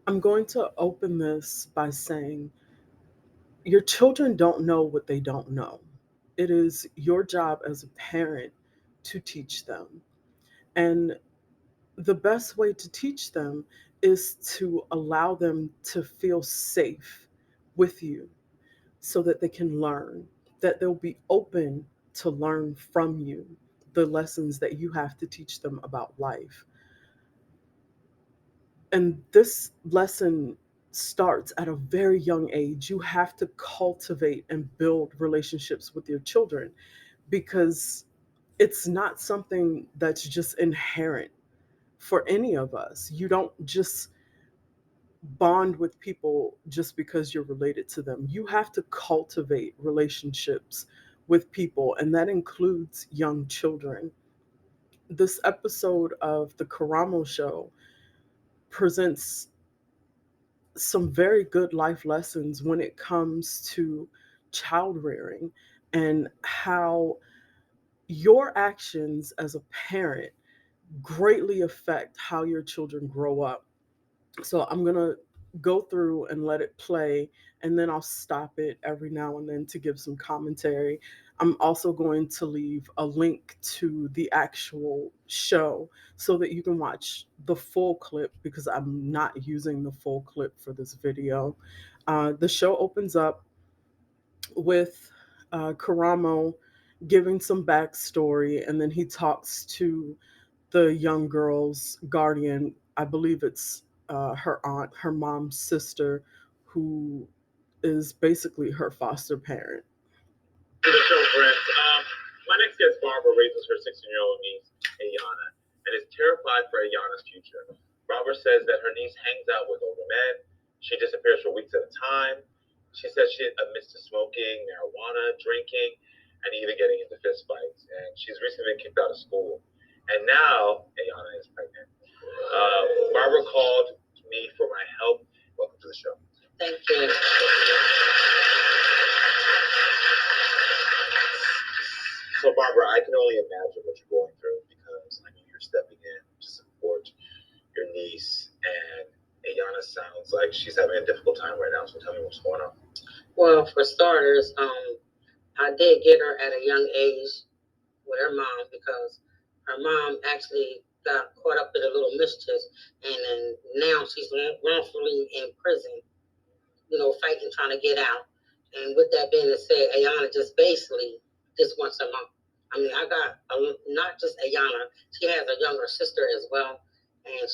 I'm going to open this by saying your children don't know what they don't know. It is your job as a parent to teach them. And the best way to teach them is to allow them to feel safe with you so that they can learn, that they'll be open to learn from you the lessons that you have to teach them about life. And this lesson starts at a very young age. You have to cultivate and build relationships with your children because it's not something that's just inherent for any of us. You don't just bond with people just because you're related to them. You have to cultivate relationships with people, and that includes young children. This episode of the Karamo show presents some very good life lessons when it comes to child rearing and how your actions as a parent greatly affect how your children grow up. So I'm going to go through and let it play, and then I'll stop it every now and then to give some commentary. I'm also going to leave a link to the actual show so that you can watch the full clip because I'm not using the full clip for this video. The show opens up with Karamo giving some backstory, and then he talks to the young girl's guardian. I believe it's her aunt, her mom's sister, who is basically her foster parent. To the show, friends. My next guest, Barbara, raises her 16-year-old niece, Ayana, and is terrified for Ayana's future. Barbara says that her niece hangs out with older men. She disappears for weeks at a time. She says she admits to smoking, marijuana, drinking, and even getting into fistfights. And she's recently been kicked out of school. And now Ayana is pregnant. Barbara called me for my help. Welcome to the show. Thank you. So, Barbara, I can only imagine what you're going through because I know you're stepping in to support your niece, and Ayana sounds like she's having a difficult time right now. So, tell me what's going on. Well, for starters, I did get her at a young age with her mom because her mom actually got caught up in a little mischief, and then now she's wrongfully in prison, fighting, trying to get out. And with that being said, Ayana just basically just wants her mom. I mean, I got not just Ayana, she has a younger sister as well. And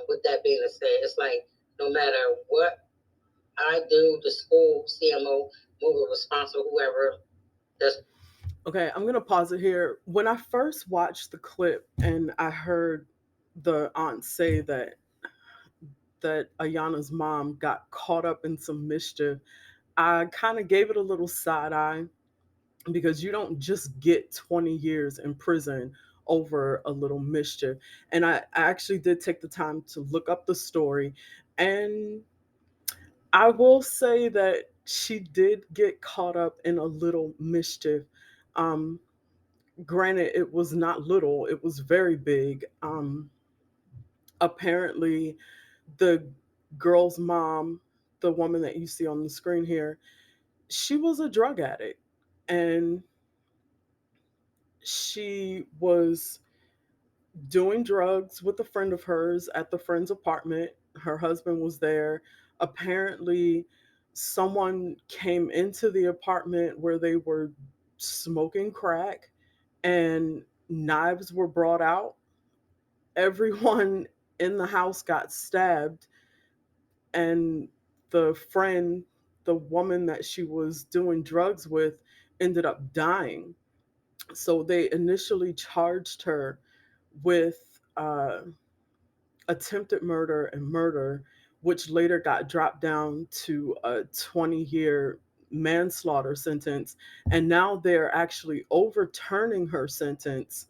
with that being said, it's like no matter what I do, the school, CMO, movie responsible, whoever, just okay, I'm gonna pause it here. When I first watched the clip and I heard the aunt say that Ayana's mom got caught up in some mischief, I kind of gave it a little side eye because you don't just get 20 years in prison over a little mischief. And I actually did take the time to look up the story, and I will say that she did get caught up in a little mischief. Um, Granted, it was not little, it was very big. Apparently, the girl's mom, the woman that you see on the screen here, she was a drug addict. And she was doing drugs with a friend of hers at the friend's apartment. Her husband was there. Apparently, someone came into the apartment where they were smoking crack and knives were brought out. Everyone in the house got stabbed, and the friend, the woman that she was doing drugs with, ended up dying. So they initially charged her with attempted murder and murder, which later got dropped down to a 20-year manslaughter sentence. And now they're actually overturning her sentence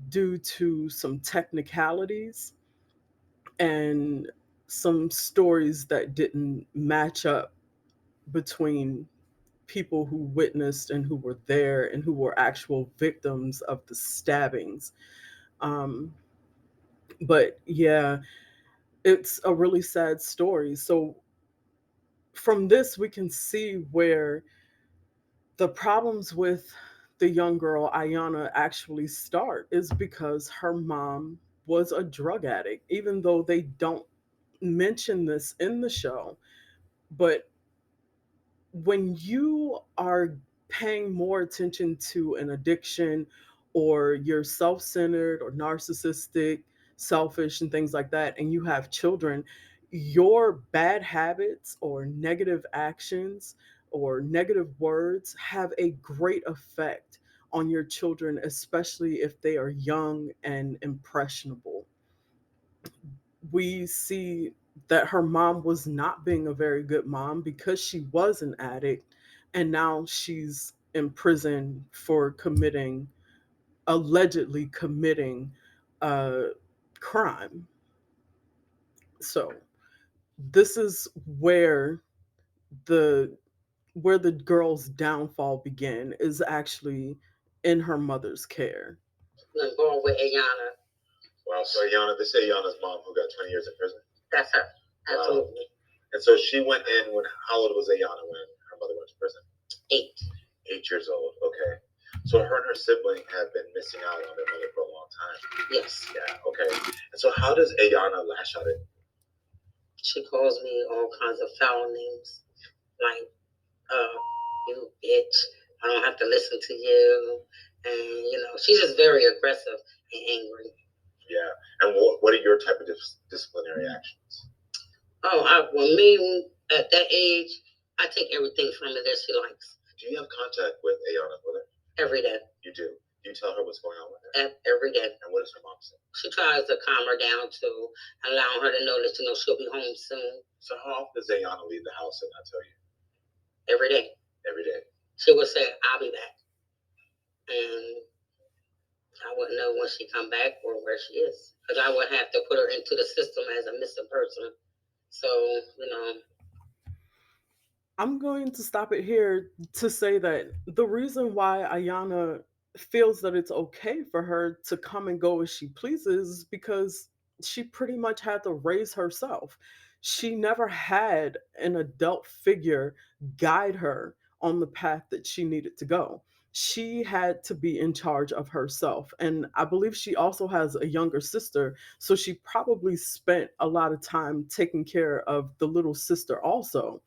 due to some technicalities and some stories that didn't match up between people who witnessed and who were there and who were actual victims of the stabbings. Um, but yeah, It's a really sad story. So from this, we can see where the problems with the young girl Ayana actually start is because her mom was a drug addict, even though they don't mention this in the show. But when you are paying more attention to an addiction, or you're self-centered or narcissistic, selfish and things like that, and you have children, your bad habits or negative actions or negative words have a great effect on your children, especially if they are young and impressionable. We see that her mom was not being a very good mom because she was an addict, and now she's in prison for allegedly committing a crime. So this is the where the girl's downfall began, is actually in her mother's care. Going with Ayana. Wow, so Ayana, this is Ayana's mom who got 20 years in prison? That's her. Absolutely. Wow. And so she went in when, how old was Ayana when her mother went to prison? 8. 8 years old, okay. So her and her sibling have been missing out on their mother for a long time. Yes. Yeah, okay. And so how does Ayana lash out at you? She calls me all kinds of foul names, like, uh, you bitch, I don't have to listen to you. And, she's just very aggressive and angry. Yeah. And what are your type of disciplinary actions? Oh, well, me at that age, I take everything from her that she likes. Do you have contact with Ayana with her? Every day. You do? Do you tell her what's going on with her? Every day. And what does her mom say? She tries to calm her down to allow her to know that, she'll be home soon. So how often does Ayana leave the house and not tell you? Every day. Every day. She would say, I'll be back. And I wouldn't know when she come back or where she is. Because I would have to put her into the system as a missing person. So, I'm going to stop it here to say that the reason why Ayana feels that it's okay for her to come and go as she pleases is because she pretty much had to raise herself. She never had an adult figure guide her on the path that she needed to go. She had to be in charge of herself. And I believe she also has a younger sister. So she probably spent a lot of time taking care of the little sister also.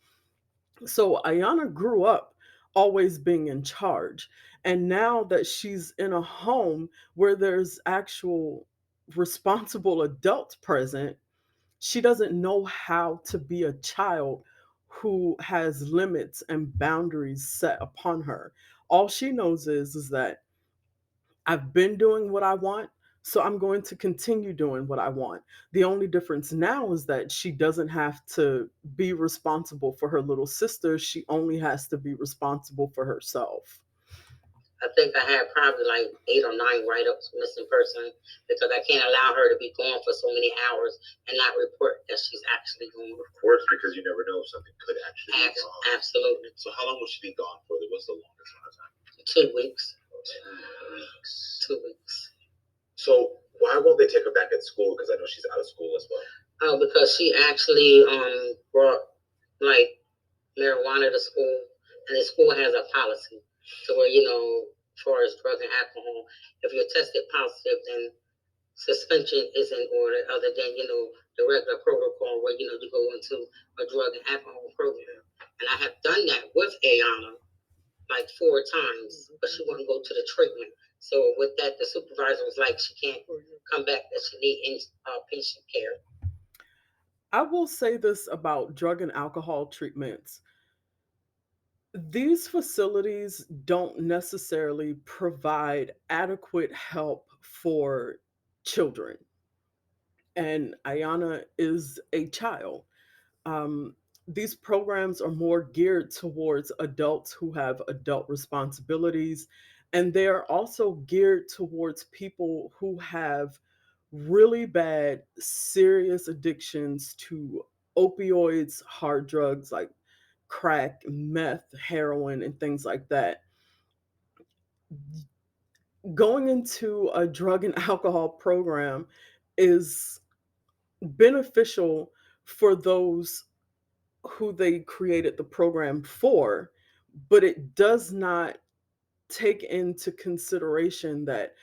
So Ayana grew up always being in charge. And now that she's in a home where there's actual responsible adults present, she doesn't know how to be a child who has limits and boundaries set upon her. All she knows is that I've been doing what I want, so I'm going to continue doing what I want. The only difference now is that she doesn't have to be responsible for her little sister. She only has to be responsible for herself. I think I had probably like 8 or 9 write-ups missing person because I can't allow her to be gone for so many hours and not report that she's actually gone. Of course, because you never know if something could actually be gone. Absolutely. So how long will she be gone for? What's the longest amount of time? 2 weeks. 2 weeks. 2 weeks. So why won't they take her back at school? Because I know she's out of school as well. Oh, because she actually brought like marijuana to school, and the school has a policy to where, as far as drugs and alcohol, if you're tested positive, then suspension is in order, other than, the regular protocol where, you go into a drug and alcohol program. And I have done that with Ayana like 4 times, but she wouldn't go to the treatment. So with that, the supervisor was like, she can't come back, that she need patient care. I will say this about drug and alcohol treatments. These facilities don't necessarily provide adequate help for children, and Ayana is a child. Um, these programs are more geared towards adults who have adult responsibilities, and they're also geared towards people who have really bad, serious addictions to opioids, hard drugs like crack, meth, heroin, and things like that. Going into a drug and alcohol program is beneficial for those who they created the program for, but it does not take into consideration that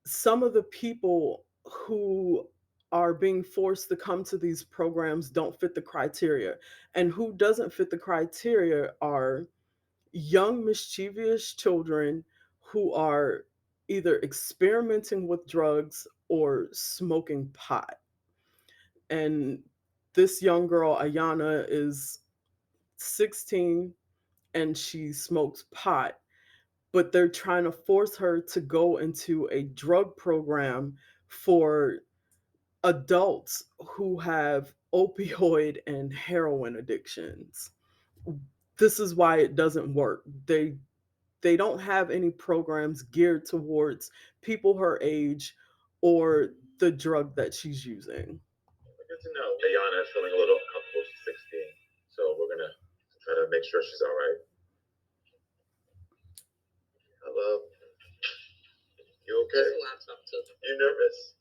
some of the people who are being forced to come to these programs don't fit the criteria. And who doesn't fit the criteria are young, mischievous children who are either experimenting with drugs or smoking pot. And this young girl, Ayana, is 16 and she smokes pot, but they're trying to force her to go into a drug program for adults who have opioid and heroin addictions. This is why it doesn't work. They don't have any programs geared towards people her age or the drug that she's using. Good to know. Ayana is feeling a little uncomfortable. She's 16. So we're going to try to make sure she's all right. Hello. You okay? You nervous?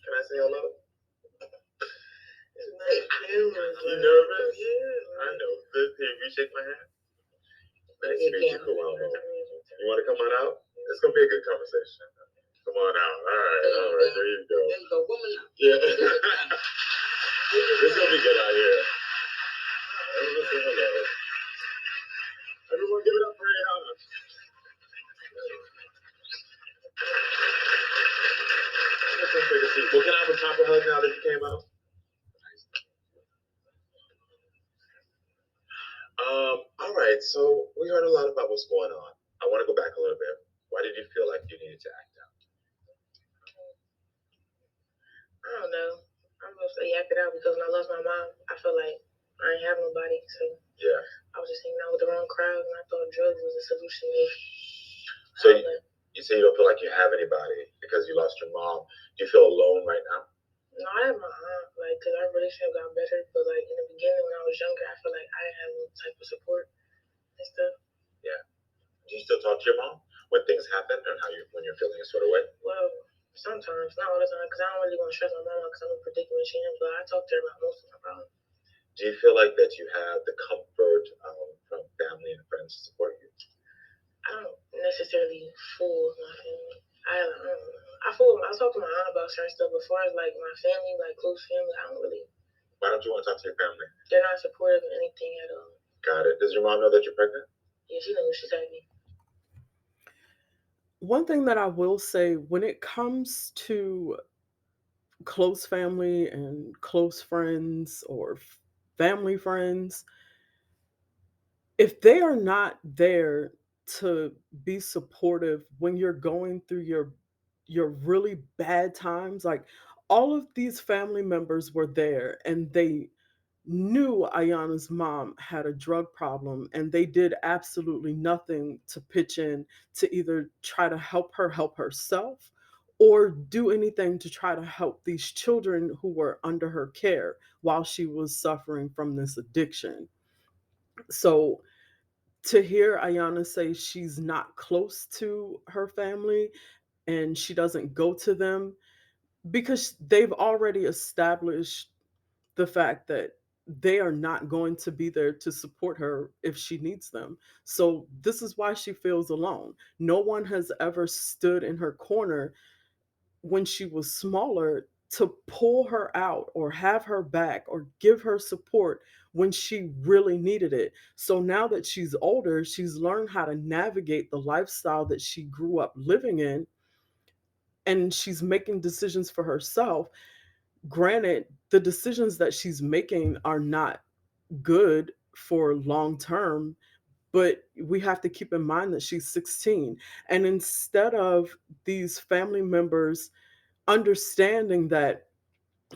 Can I say hello? You nervous? Yeah. I know. Good. Here, you shake my hand. Nice to meet you, Karamo. You want to come on out? It's going to be a good conversation. Come on out. All right. There you go. There you go. Woman out. Yeah. It's going to be good out here. Everyone say hello. Everyone give it up for Ayana. Take a seat. Well, can I have a proper hug now that you came out? All right, so we heard a lot about what's going on. I want to go back a little bit. Why did you feel like you needed to act out? I don't know. I'm gonna say act it out because when I lost my mom, I feel like I ain't have nobody. So Yeah. I was just hanging out with the wrong crowd, and I thought drugs was a solution. So you say you don't feel like you have anybody because you lost your mom. Do you feel alone right now? No, I have my aunt, like, because our relationship got better. But, like, in the beginning when I was younger, I feel like I didn't have no type of support and stuff. Yeah. Do you still talk to your mom when things happen and when you're feeling a sort of way? Well, sometimes, not all the time, because I don't really want to stress my mom because I'm a predicament she in, but I talk to her about most of my problems. Do you feel like that you have the comfort from family and friends to support you? I don't necessarily fool my family. I talk to my aunt about certain stuff. Before as like my family, like close family, I don't really. Why don't you want to talk to your family? They're not supportive of anything at all. Got it. Does your mom know that you're pregnant? Yeah, she knows. She's happy. One thing that I will say when it comes to close family and close friends or family friends, if they are not there to be supportive when you're going through your really bad times, like all of these family members were there and they knew Ayana's mom had a drug problem and they did absolutely nothing to pitch in to either try to help herself or do anything to try to help these children who were under her care while she was suffering from this addiction. So to hear Ayana say she's not close to her family and she doesn't go to them because they've already established the fact that they are not going to be there to support her if she needs them. So this is why she feels alone. No one has ever stood in her corner when she was smaller to pull her out or have her back or give her support when she really needed it. So now that she's older, she's learned how to navigate the lifestyle that she grew up living in and she's making decisions for herself. Granted, the decisions that she's making are not good for long term, but we have to keep in mind that she's 16. And instead of these family members understanding that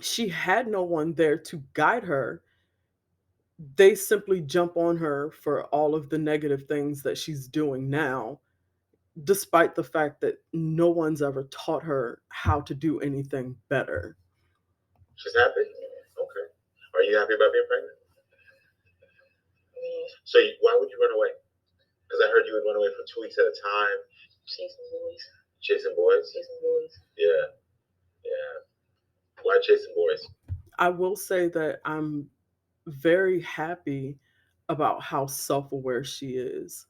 she had no one there to guide her, they simply jump on her for all of the negative things that she's doing now, despite the fact that no one's ever taught her how to do anything better. She's happy? Okay. Are you happy about being pregnant? Yeah. So why would you run away? Because I heard you would run away for 2 weeks at a time. Chasing boys. Chasing boys? Chasing boys. Yeah. Yeah. Why chasing boys? I will say that I'm very happy about how self aware she is.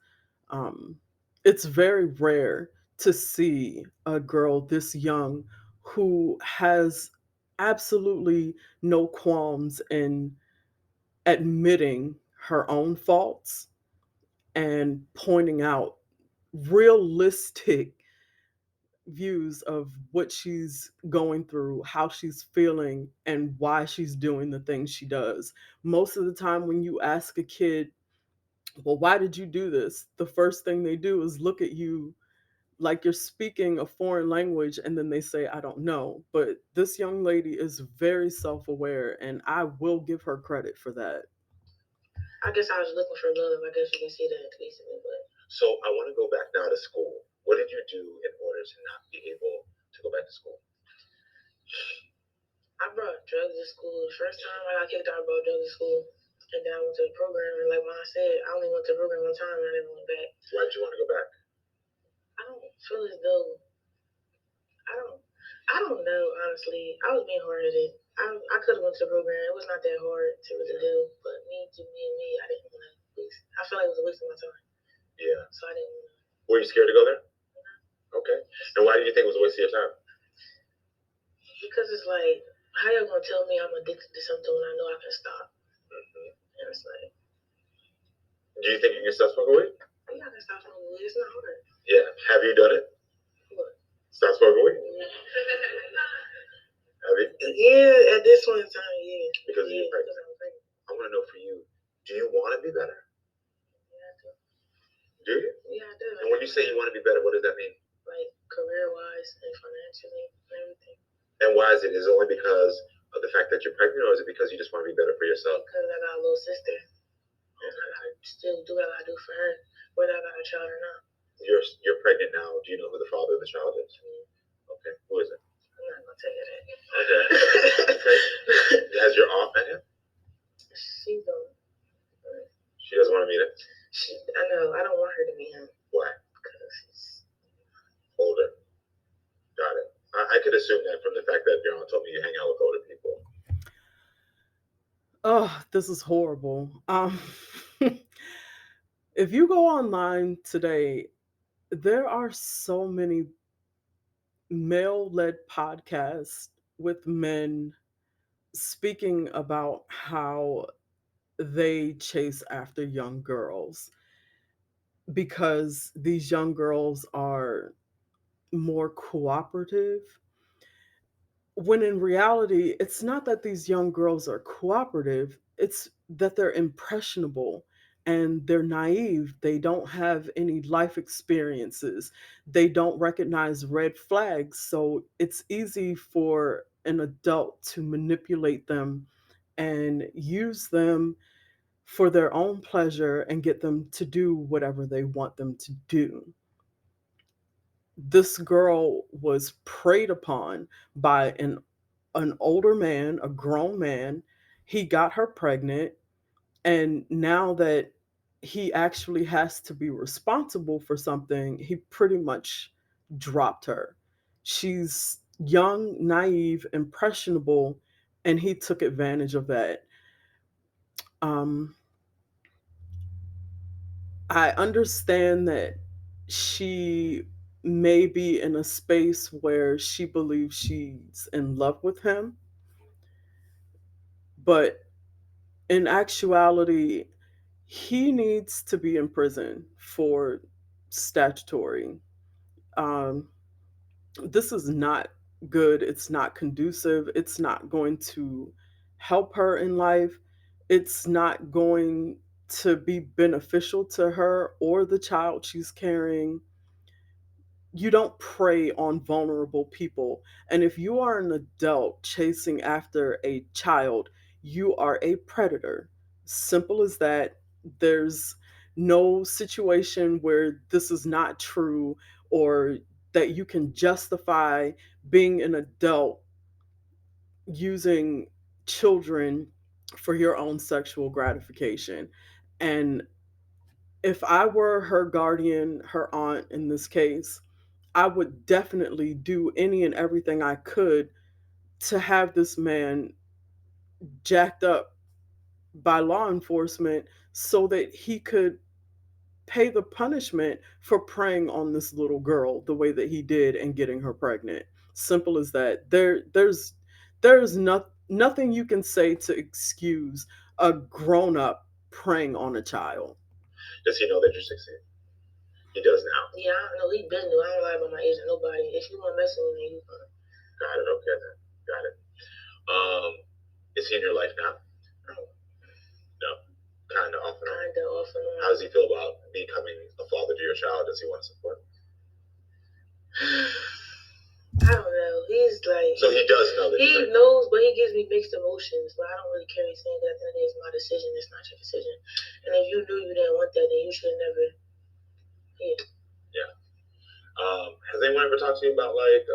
Um, it's very rare to see a girl this young who has absolutely no qualms in admitting her own faults and pointing out realistic views of what she's going through, how she's feeling, and why she's doing the things she does. Most of the time, when you ask a kid, well, why did you do this? The first thing they do is look at you like you're speaking a foreign language and then they say, I don't know. But this young lady is very self aware, and I will give her credit for that. I guess I was looking for love. I guess you can see that basically, but So I want to go back now to school. What did you do in order to not be able to go back to school? I brought drugs to school. The first time I got kicked out, I brought drugs to school. And then I went to the program, and like when I said, I only went to the program one time, and I never went back. Why did you want to go back? I don't feel as though I don't. I don't know honestly. I was being hard headed. I could have went to the program. It was not that hard to really do. But me, I didn't want to waste. I felt like it was a waste of my time. Yeah. So I didn't want to. Were you scared to go there? Okay. And why do you think it was a waste of your time? Because it's like, how y'all gonna tell me I'm addicted to something when I know I can stop? And it's like, Do you think you can stop smoking weed? yeah, I can stop smoking weed. It's not hard. Yeah. Have you done it? What? Stop smoking weed? Have you? Yeah, at this point in time, yeah. Because yeah, you're pregnant. because I'm pregnant. I want to know for you, do you want to be better? Yeah, I do. Do you? Yeah, I do. And when you say you want to be better, what does that mean? Like career-wise and financially and everything. And why is it? Is it only because of the fact that you're pregnant, or is it because you just want to be better for yourself? Because I got a little sister. And I gotta still do what I gotta do for her, whether I got a child or not. You're pregnant now. Do you know who the father of the child is? Okay. Who is it? I'm not gonna tell you that. Okay. Okay. Has your aunt met him? She don't. She doesn't want to meet him. I know. I don't want her to meet him. Why? Because he's Older. Got it. I could assume that from the fact that your aunt told me you hang out with older people. Oh, this is horrible. If you go online today, there are so many male led podcasts with men speaking about how they chase after young girls because these young girls are more cooperative. When in reality, it's not that these young girls are cooperative, it's that they're impressionable and they're naive. They don't have any life experiences. They don't recognize red flags. So it's easy for an adult to manipulate them and use them for their own pleasure and get them to do whatever they want them to do. This girl was preyed upon by an older man, a grown man. He got her pregnant, and now that he actually has to be responsible for something, he pretty much dropped her. She's young, naive, impressionable, and he took advantage of that. Um, I understand that she may be in a space where she believes she's in love with him, but in actuality, he needs to be in prison for statutory. Um, this is not good. It's not conducive. It's not going to help her in life. It's not going to be beneficial to her or the child she's carrying. You don't prey on vulnerable people. And if you are an adult chasing after a child, you are a predator. Simple as that. There's no situation where this is not true or that you can justify being an adult using children for your own sexual gratification. And if I were her guardian, her aunt in this case, I would definitely do any and everything I could to have this man jacked up by law enforcement so that he could pay the punishment for preying on this little girl the way that he did and getting her pregnant. Simple as that. There's nothing you can say to excuse a grown up preying on a child. Does he know that you're 16? He does now. Yeah, I know he been new. I don't lie about my age to nobody. If you want to mess with me, you fine. Got it. Okay then. Got it. Is he in your life now? Oh, No. Kind of off and on. kinda off and on. How does he feel about becoming a father to your child? Does he want to support? I don't know. He's like. So he does know that. He knows, but he gives me mixed emotions. But I don't really care. He's saying that at the end of the day, it's my decision. It's not your decision. And if you knew you didn't want that, then you should have never. Yeah. Yeah. Has anyone ever talked to you about like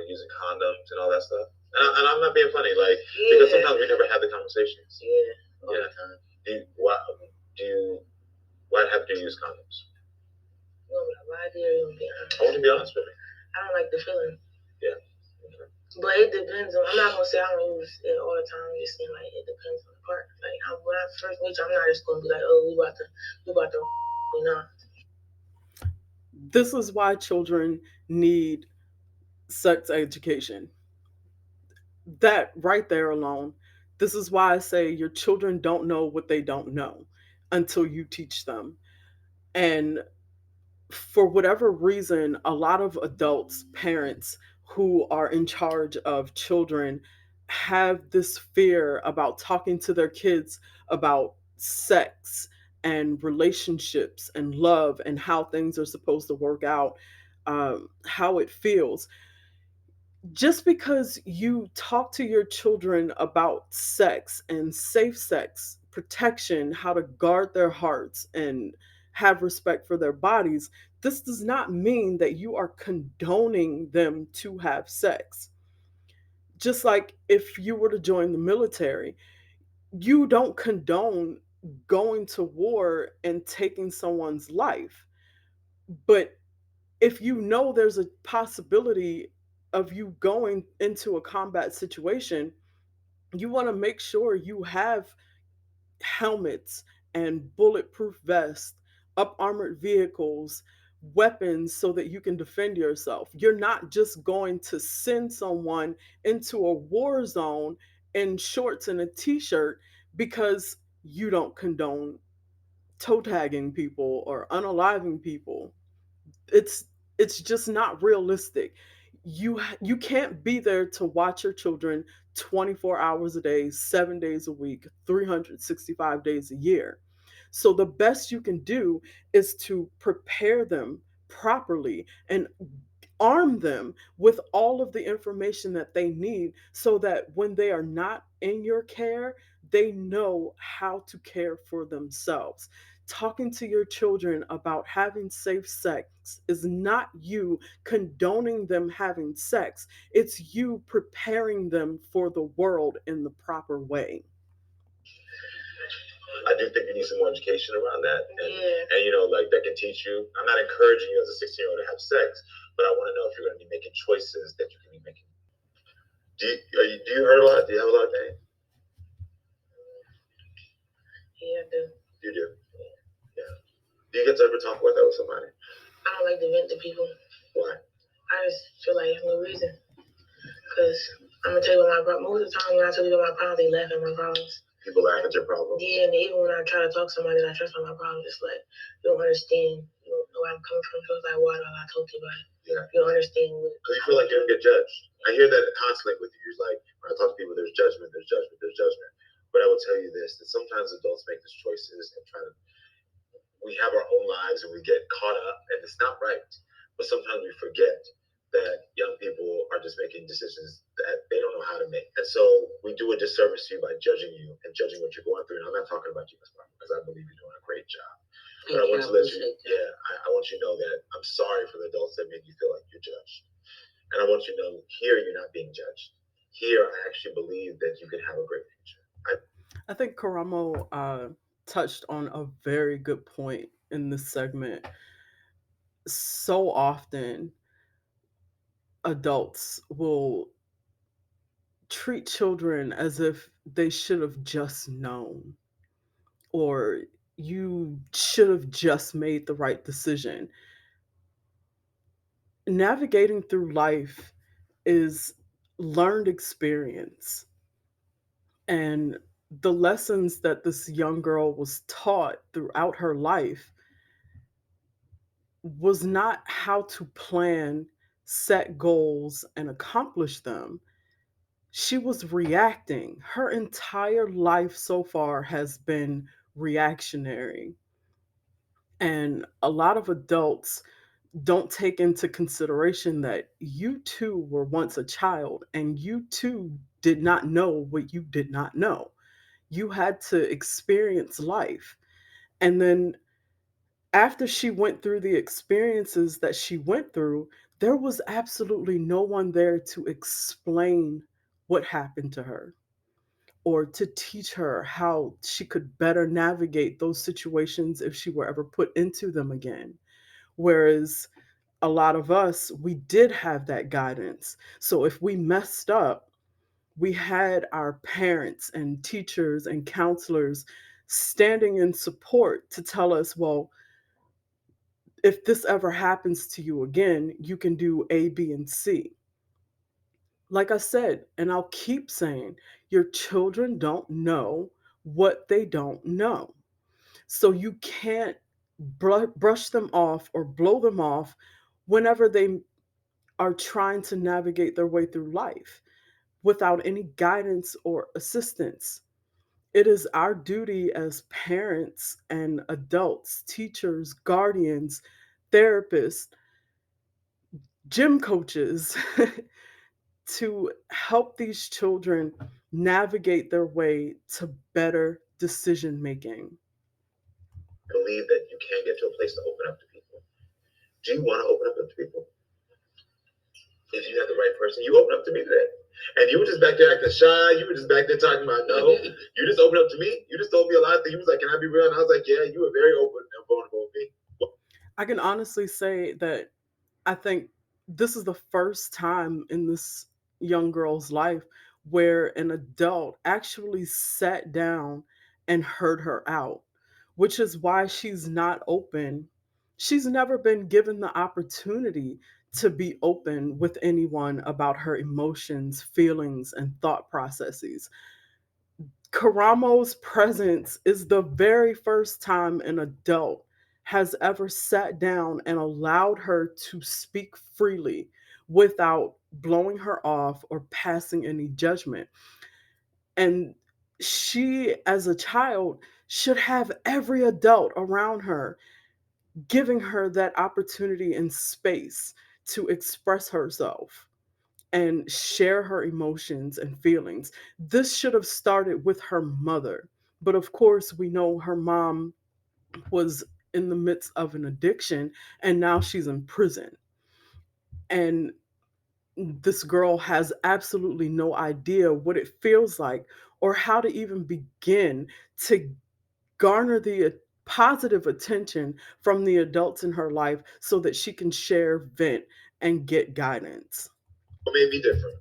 using condoms and all that stuff? And I'm not being funny, like because sometimes we never have the conversations. Yeah. All the time. Why have you use condoms? You want me to lie to you or you want to be honest? I want to be honest with me. I don't like the feeling. Yeah. Okay. But it depends on. I'm not gonna say I don't use it all the time. I'm just saying like it depends on the part. Like when I first meet you, I'm not just gonna be like, oh, we about to, you know. This is why children need sex education. That right there alone. This is why I say your children don't know what they don't know until you teach them. And for whatever reason, a lot of adults, parents who are in charge of children have this fear about talking to their kids about sex and relationships and love and how things are supposed to work out, how it feels. Just because you talk to your children about sex and safe sex, protection, how to guard their hearts and have respect for their bodies, this does not mean that you are condoning them to have sex. Just like if you were to join the military, you don't condone going to war and taking someone's life. But if you know there's a possibility of you going into a combat situation, you want to make sure you have helmets and bulletproof vests, up armored vehicles, weapons so that you can defend yourself. You're not just going to send someone into a war zone in shorts and a t shirt because you don't condone toe tagging people or unaliving people. it's it's just not realistic. You can't be there to watch your children 24 hours a day, 7 days a week, 365 days a year. So the best you can do is to prepare them properly and arm them with all of the information that they need so that when they are not in your care, they know how to care for themselves. Talking to your children about having safe sex is not you condoning them having sex, it's you preparing them for the world in the proper way. I do think you need some more education around that, and like that can teach you. I'm not encouraging you as a 16-year-old to have sex, but I want to know if you're going to be making choices that you can be making. Do you hurt a lot? Do you have a lot of pain? Yeah, I do. You do. Yeah. Do you get to ever talk about that with somebody? I don't like to vent to people. Why? I just feel like there's no reason. Because I'm gonna tell you what my problem. Most of the time when I tell people my problems, they laugh at my problems. People laugh at your problems. Yeah, and even when I try to talk to somebody that I trust about my problems, it's like you don't understand. You don't know where I'm coming from. So it's like, why do I talk to you about it? Yeah. You don't understand what. Because you feel like you don't get judged. I hear that constantly with you. It's like when I talk to people, there's judgment, there's judgment, there's judgment. But I will tell you this: that sometimes adults make these choices and try to. We have our own lives and we get caught up, and it's not right. But sometimes we forget that young people are just making decisions that they don't know how to make. And so we do a disservice to you by judging you and judging what you're going through. And I'm not talking about you, Ms. Martin, because I believe you're doing a great job. But I want to let you, I want you to know that I'm sorry for the adults that made you feel like you're judged. And I want you to know here you're not being judged. Here I actually believe that you can have a great future. I think Karamo touched on a very good point in this segment. So often, adults will treat children as if they should have just known, or you should have just made the right decision. Navigating through life is learned experience. And the lessons that this young girl was taught throughout her life was not how to plan, set goals, and accomplish them. She was reacting. Her entire life so far has been reactionary. And a lot of adults don't take into consideration that you too were once a child and you too did not know what you did not know. You had to experience life. And then after she went through the experiences that she went through, there was absolutely no one there to explain what happened to her or to teach her how she could better navigate those situations if she were ever put into them again. Whereas a lot of us, we did have that guidance. So if we messed up, we had our parents and teachers and counselors standing in support to tell us, well, if this ever happens to you again, you can do A, B, and C. Like I said, and I'll keep saying, your children don't know what they don't know. So you can't brush them off or blow them off whenever they are trying to navigate their way through life without any guidance or assistance. It is our duty as parents and adults, teachers, guardians, therapists, gym coaches to help these children navigate their way to better decision making. Believe that you can get to a place to open up to people. Do you want to open up to people? If you have the right person, you open up to me today. And you were just back there acting shy. You were just back there talking about no. You just opened up to me. You just told me a lot of things. You was like, "Can I be real?" And I was like, "Yeah." You were very open and vulnerable with me. I can honestly say that I think this is the first time in this young girl's life where an adult actually sat down and heard her out, which is why she's not open. She's never been given the opportunity to be open with anyone about her emotions, feelings, and thought processes. Karamo's presence is the very first time an adult has ever sat down and allowed her to speak freely without blowing her off or passing any judgment. And she, as a child, should have every adult around her giving her that opportunity and space to express herself and share her emotions and feelings. This should have started with her mother. But of course, we know her mom was in the midst of an addiction and now she's in prison. And this girl has absolutely no idea what it feels like or how to even begin to garner the positive attention from the adults in her life so that she can share, vent, and get guidance. What made me different?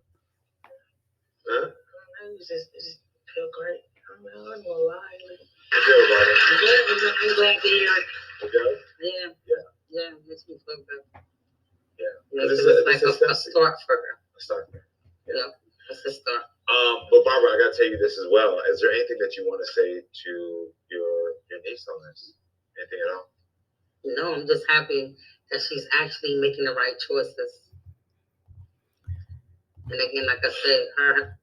Huh? It just feel great. I'm not gonna lie. You feel about it? I'm glad to hear it. Okay. Yeah. Yeah. Yeah, makes me feel good. Yeah. Makes it like a start for her. A start. Yeah. It's a start. But Barbara, I gotta tell you this as well. Is there anything that you want to say to your niece on this? Anything at all? No, I'm just happy that she's actually making the right choices. And again, like I said, her.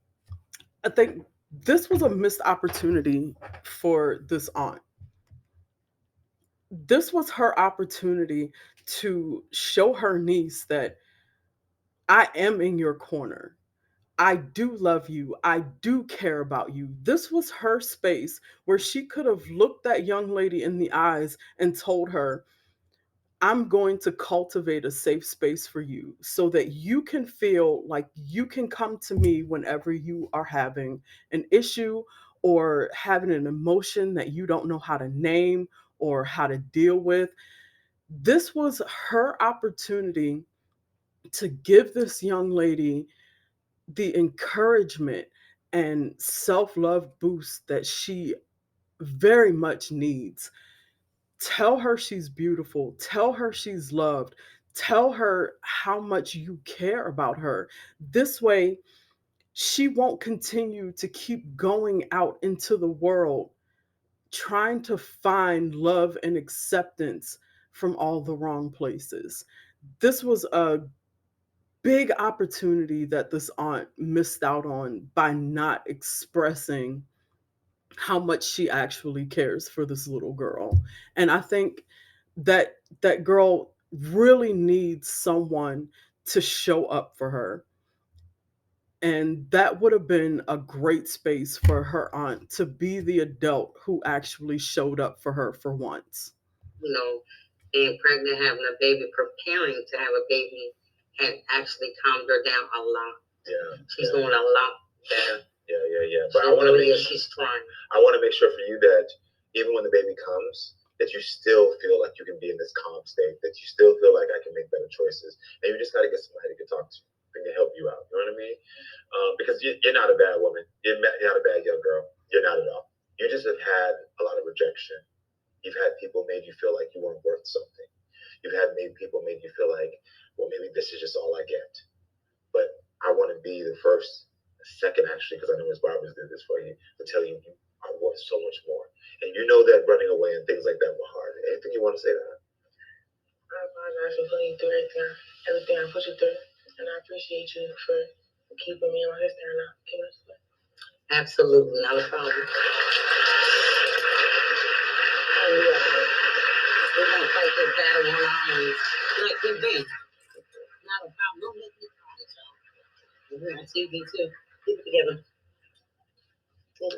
I think this was a missed opportunity for this aunt. This was her opportunity to show her niece that I am in your corner. I do love you. I do care about you. This was her space where she could have looked that young lady in the eyes and told her, I'm going to cultivate a safe space for you so that you can feel like you can come to me whenever you are having an issue or having an emotion that you don't know how to name or how to deal with. This was her opportunity to give this young lady the encouragement and self-love boost that she very much needs. Tell her she's beautiful. Tell her she's loved. Tell her how much you care about her. This way, she won't continue to keep going out into the world trying to find love and acceptance from all the wrong places. This was a big opportunity that this aunt missed out on by not expressing how much she actually cares for this little girl. And I think that that girl really needs someone to show up for her. And that would have been a great space for her aunt to be the adult who actually showed up for her for once. You know, being pregnant, having a baby, preparing to have a baby had actually calmed her down a lot. Yeah. She's doing a lot better. Yeah. But I want to make she's trying. I want to make sure for you that even when the baby comes, that you still feel like you can be in this calm state, that you still feel like I can make better choices. And you just got to get somebody to talk to and to help you out. You know what I mean? Because you're not a bad woman. You're not a bad young girl. You're not at all. You just have had a lot of rejection. You've had people made you feel like you weren't worth something. You've had maybe people made you feel like, well, maybe this is just all I get. But I want to be the first, second actually, because I know Ms. Barbara's did this for you, to tell you you are worth so much more. And you know that running away and things like that were hard. Anything you want to say to her? I apologize for putting you through everything I put you through. And I appreciate you for keeping me on his stand up. Absolutely, not a problem. Oh, yeah. We're going to fight this battle on our own. Like we've been. Not a problem. Don't make me cry. We're on TV too. Keep it together.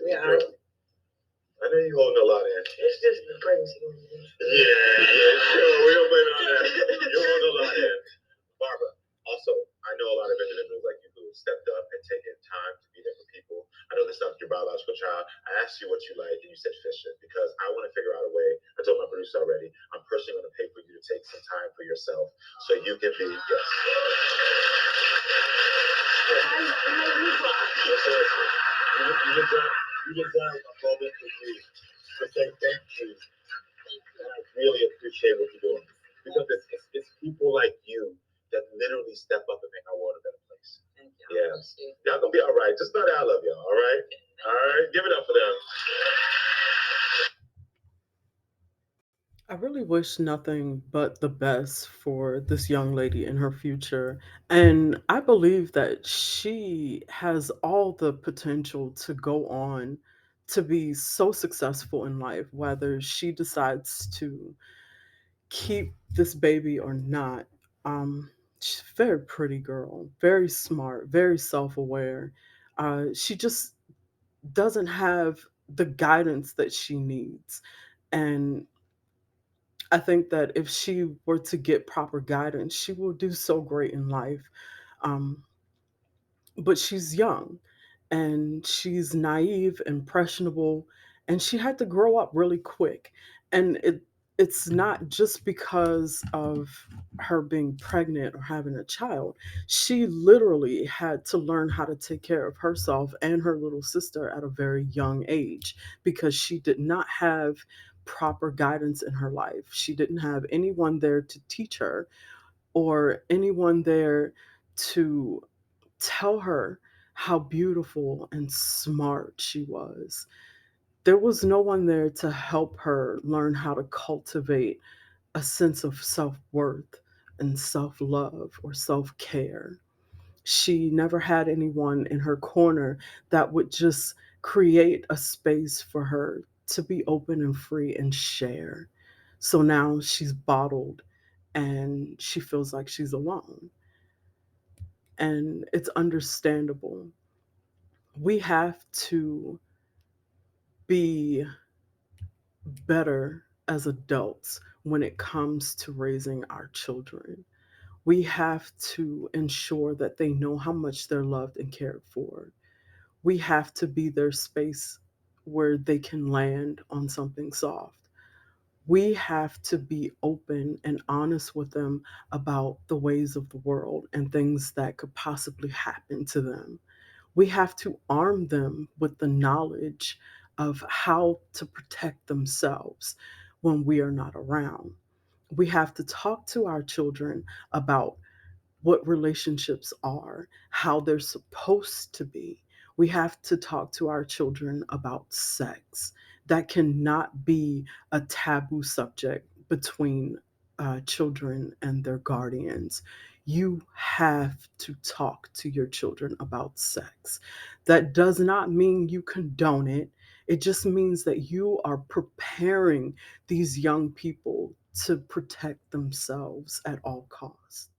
Yeah. I know you're holding a lot in. It's just the pregnancy. Yeah, sure. We don't blame it on that. You're holding a lot in. Barbara, also, I know a lot of individuals like you who stepped up and taken time to be there for people. I know this is not your biological child. I asked you what you like, and you said fish it because I want to figure out a way. I told my producer already. I'm personally going to pay for you to take some time for yourself so you can be yes. You deserve a moment for you to say thank you. And I really appreciate what you're doing because it's people like you that literally step up and make our world a better place. Thank you. Yeah. Y'all gonna be all right. Just know that I love y'all. All right. All right. Give it up for them. I really wish nothing but the best for this young lady in her future. And I believe that she has all the potential to go on to be so successful in life, whether she decides to keep this baby or not. She's a very pretty girl, very smart, very self aware. She just doesn't have the guidance that she needs. And I think that if she were to get proper guidance, she will do so great in life. Um, but she's young and she's naive, impressionable, and she had to grow up really quick. And it's not just because of her being pregnant or having a child. She literally had to learn how to take care of herself and her little sister at a very young age because she did not have proper guidance in her life. She didn't have anyone there to teach her or anyone there to tell her how beautiful and smart she was. There was no one there to help her learn how to cultivate a sense of self worth and self love or self care. She never had anyone in her corner that would just create a space for her to be open and free and share. So now she's bottled and she feels like she's alone. And it's understandable. We have to be better as adults when it comes to raising our children. We have to ensure that they know how much they're loved and cared for. We have to be their space where they can land on something soft. We have to be open and honest with them about the ways of the world and things that could possibly happen to them. We have to arm them with the knowledge of how to protect themselves when we are not around. We have to talk to our children about what relationships are, how they're supposed to be. We have to talk to our children about sex. That cannot be a taboo subject between children and their guardians. You have to talk to your children about sex. That does not mean you condone it. It just means that you are preparing these young people to protect themselves at all costs.